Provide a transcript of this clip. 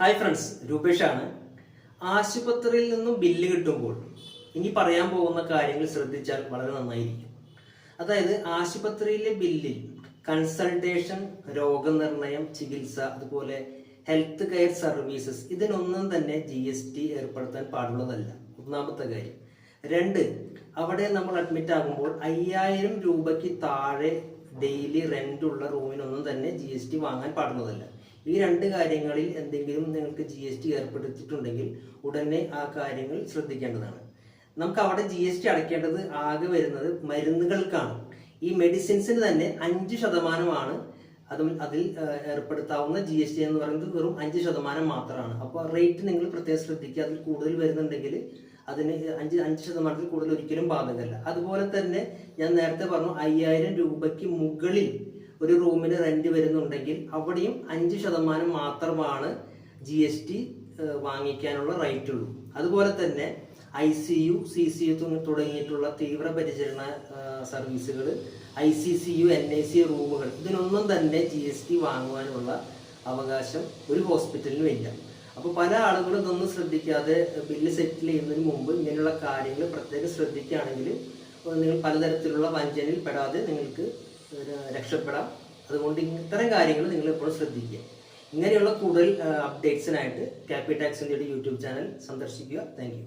Hi friends, രൂപേഷാണ്. ആശുപത്രിയിൽ നിന്നും bill കിട്ടുമ്പോൾ ഇനി പറയാൻ പോകുന്ന കാര്യങ്ങൾ ശ്രദ്ധിച്ചാൽ വളരെ നന്നായിരിക്കും. അതായത് ആശുപത്രിയിലെ ബില്ലിൽ കൺസൾട്ടേഷൻ, രോഗനിർണയം, ചികിത്സ, അതുപോലെ ഹെൽത്ത് കെയർ സർവീസസ് ഇതിനൊന്നും തന്നെ GST ഏർപ്പെടുത്താൻ പാടുള്ളതല്ല. ഒന്നാമത്തെ കാര്യം. രണ്ട്, അവിടെ നമ്മൾ അഡ്മിറ്റ് ആകുമ്പോൾ 5000 രൂപയ്ക്ക് താഴെ ഡെയിലി റെന്റ് ഉള്ള റൂമിനൊന്നും തന്നെ GST വാങ്ങാൻ പാടുള്ളതല്ല. ഈ രണ്ട് കാര്യങ്ങളിൽ എന്തെങ്കിലും നിങ്ങൾക്ക് GST ഏർപ്പെടുത്തിയിട്ടുണ്ടെങ്കിൽ ഉടനെ ആ കാര്യങ്ങൾ ശ്രദ്ധിക്കേണ്ടതാണ്. നമുക്ക് അവിടെ GST അടയ്ക്കേണ്ടത് ആകെ വരുന്നത് മരുന്നുകൾക്കാണ്. ഈ മെഡിസിൻസിന് തന്നെ 5% അതിൽ ഏർപ്പെടുത്താവുന്ന GST എന്ന് പറയുന്നത് വെറും 5% മാത്രമാണ്. അപ്പോൾ റേറ്റ് നിങ്ങൾ പ്രത്യേകം ശ്രദ്ധിക്കുക. അതിൽ കൂടുതൽ വരുന്നുണ്ടെങ്കിൽ അതിന് 5% കൂടുതൽ ഒരിക്കലും ബാധകമല്ല. അതുപോലെ തന്നെ ഞാൻ നേരത്തെ പറഞ്ഞു 5000 രൂപയ്ക്ക് മുകളിൽ ഒരു റൂമിന് റെന്റ് വരുന്നുണ്ടെങ്കിൽ അവിടെയും 5% മാത്രമാണ് GST വാങ്ങിക്കാനുള്ള റൈറ്റ് ഉള്ളൂ. അതുപോലെ തന്നെ ICU, CCU തുടങ്ങിയിട്ടുള്ള തീവ്രപരിചരണ സർവീസുകൾ, ICCU, NIC റൂമുകൾ ഇതിനൊന്നും തന്നെ GST വാങ്ങുവാനുള്ള അവകാശം ഒരു ഹോസ്പിറ്റലിനും ഇല്ല. അപ്പോൾ പല ആളുകളും ഇതൊന്നും ശ്രദ്ധിക്കാതെ ബില്ല് സെറ്റിൽ ചെയ്യുന്നതിന് മുമ്പ് ഇങ്ങനെയുള്ള കാര്യങ്ങൾ പ്രത്യേകം ശ്രദ്ധിക്കുകയാണെങ്കിൽ നിങ്ങൾ പലതരത്തിലുള്ള വഞ്ചനയിൽ പെടാതെ നിങ്ങൾക്ക് രക്ഷപ്പെടാം. അതുകൊണ്ട് ഇത്തരം കാര്യങ്ങൾ നിങ്ങൾ എപ്പോഴും ശ്രദ്ധിക്കുക. ഇങ്ങനെയുള്ള കൂടുതൽ അപ്ഡേറ്റ്സിനായിട്ട് ക്യാപി ടാക്സ് ഇന്ത്യയുടെ യൂട്യൂബ് ചാനൽ സന്ദർശിക്കുക. Thank you.